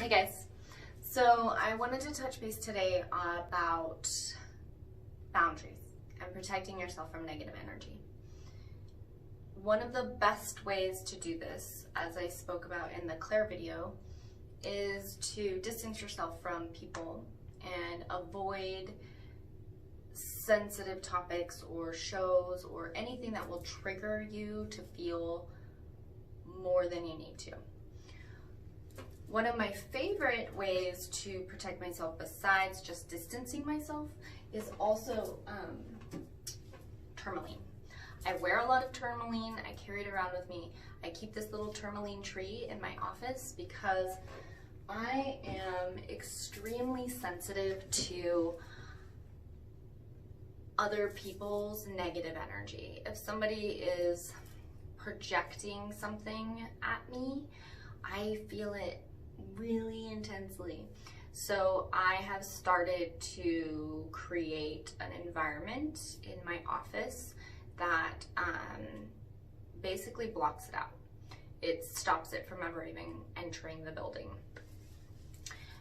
Hey guys, so I wanted to touch base today about boundaries and protecting yourself from negative energy. One of the best ways to do this, as I spoke about in the Claire video, is to distance yourself from people and avoid sensitive topics or shows or anything that will trigger you to feel more than you need to. One of my favorite ways to protect myself besides just distancing myself is also Tourmaline. I wear a lot of Tourmaline. I carry it around with me. I keep this little Tourmaline tree in my office because I am extremely sensitive to other people's negative energy. If somebody is projecting something at me, I feel it really intensely. So I have started to create an environment in my office that basically blocks it out. It stops it from ever even entering the building.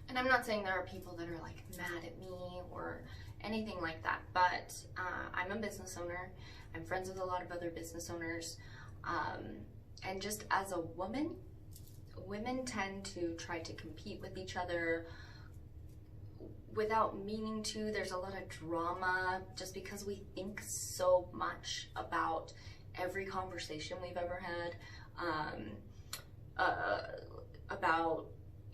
And I'm not saying there are people that are like mad at me or anything like that, but I'm a business owner. I'm friends with a lot of other business owners. And just as a woman, women tend to try to compete with each other without meaning to. There's a lot of drama just because we think so much about every conversation we've ever had, about,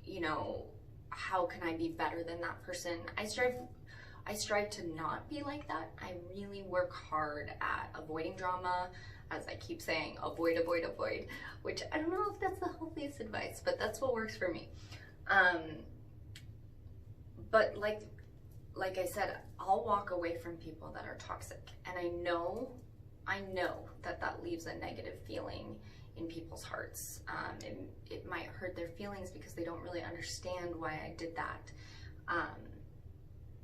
you know, how can I be better than that person? I strive to not be like that. I really work hard at avoiding drama. As I keep saying, avoid, avoid, avoid, which I don't know if that's the healthiest advice, but that's what works for me. But like I said, I'll walk away from people that are toxic, and I know that that leaves a negative feeling in people's hearts. It might hurt their feelings because they don't really understand why I did that.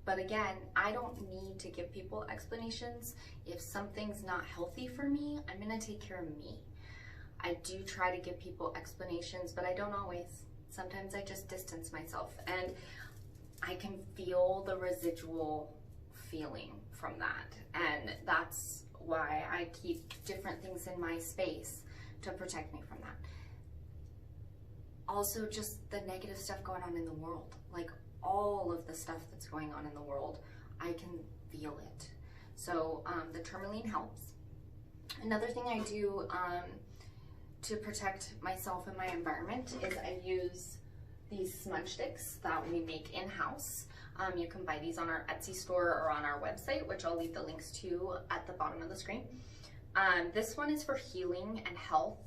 But again, I don't need to give people explanations. If something's not healthy for me, I'm gonna take care of me. I do try to give people explanations, but I don't always. Sometimes I just distance myself, and I can feel the residual feeling from that. And that's why I keep different things in my space to protect me from that. Also, just the negative stuff going on in the world, like all of the stuff that's going on in the world, I can feel it. So the Tourmaline helps. Another thing I do to protect myself and my environment is I use these smudge sticks that we make in-house. You can buy these on our Etsy store or on our website, which I'll leave the links to at the bottom of the screen. This one is for healing and health.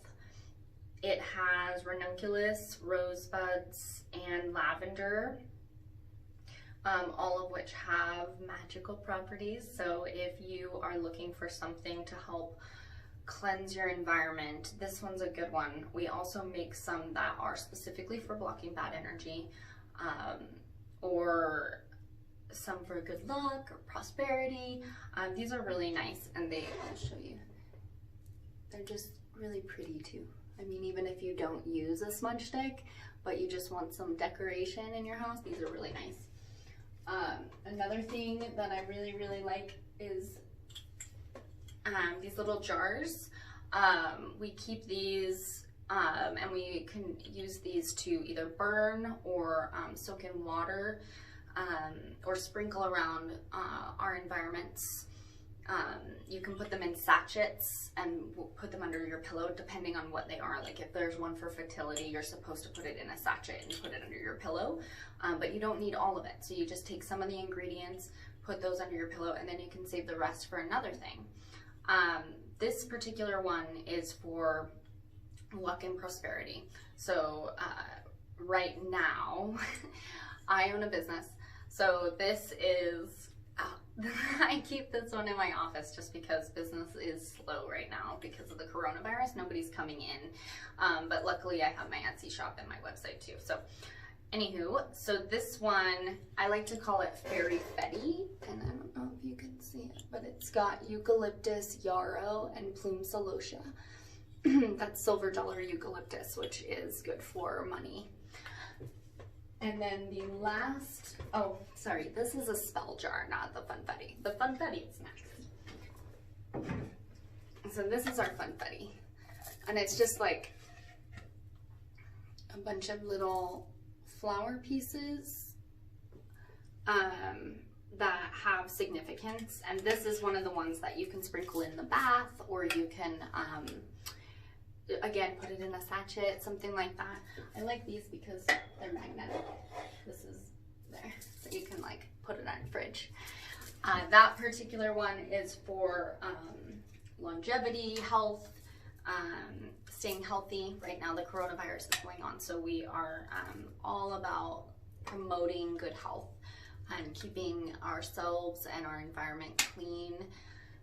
It has ranunculus, rosebuds, and lavender, all of which have magical properties. So if you are looking for something to help cleanse your environment, this one's a good one. We also make some that are specifically for blocking bad energy, or some for good luck or prosperity. These are really nice, and I'll show you. They're just really pretty too. I mean, even if you don't use a smudge stick, but you just want some decoration in your house, these are really nice. Another thing that I really, really like is these little jars. We keep these and we can use these to either burn or soak in water, or sprinkle around our environments. You can put them in sachets and put them under your pillow depending on what they are. Like if there's one for fertility, you're supposed to put it in a sachet and put it under your pillow, but you don't need all of it. So you just take some of the ingredients, put those under your pillow, and then you can save the rest for another thing. This particular one is for luck and prosperity. So right now, I own a business. So this is, I keep this one in my office just because business is slow right now because of the coronavirus. Nobody's coming in. But luckily I have my Etsy shop and my website too. So anywho, so this one, I like to call it Fairy Fetty. And I don't know if you can see it, but it's got eucalyptus, yarrow, and plume celosia. That's silver dollar eucalyptus, which is good for money. And then the last, oh, sorry, this is a spell jar, not the funfetti. The funfetti is next. So this is our funfetti. And it's just like a bunch of little flower pieces that have significance. And this is one of the ones that you can sprinkle in the bath, or you can, again, put it in a sachet, something like that. I like these because they're magnetic. This is there, so you can like put it on your fridge. That particular one is for longevity, health, staying healthy. Right now the coronavirus is going on, so we are all about promoting good health and keeping ourselves and our environment clean,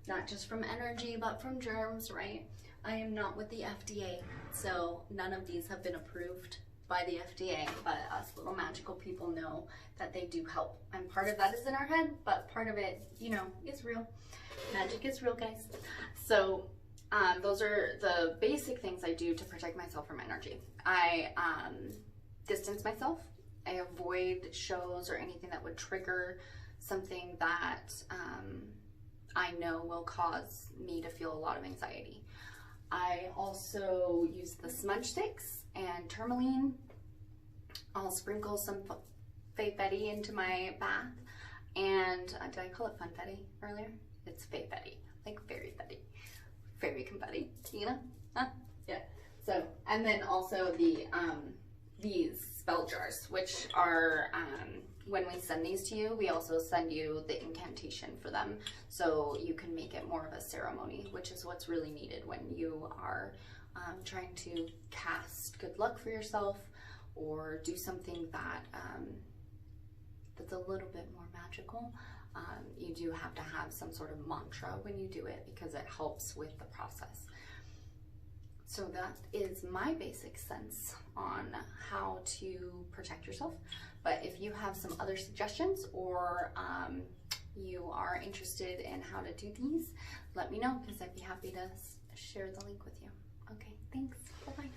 not just from energy, but from germs, right? I am not with the FDA, so none of these have been approved by the FDA, but us little magical people know that they do help. And part of that is in our head, but part of it, you know, is real. Magic is real, guys. So those are the basic things I do to protect myself from energy. I distance myself. I avoid shows or anything that would trigger something that I know will cause me to feel a lot of anxiety. I also use the Smudge Sticks and Tourmaline. I'll sprinkle some funfetti into my bath. And did I call it funfetti earlier? It's funfetti, like fairy fetty, fairy confetti, you know? Huh? Yeah. So, and then also the these spell jars, which are when we send these to you, we also send you the incantation for them, so you can make it more of a ceremony, which is what's really needed when you are trying to cast good luck for yourself or do something that that's a little bit more magical. You do have to have some sort of mantra when you do it because it helps with the process. So that is my basic sense on how to protect yourself. But if you have some other suggestions, or you are interested in how to do these, let me know, because I'd be happy to share the link with you. Okay, thanks. Bye-bye.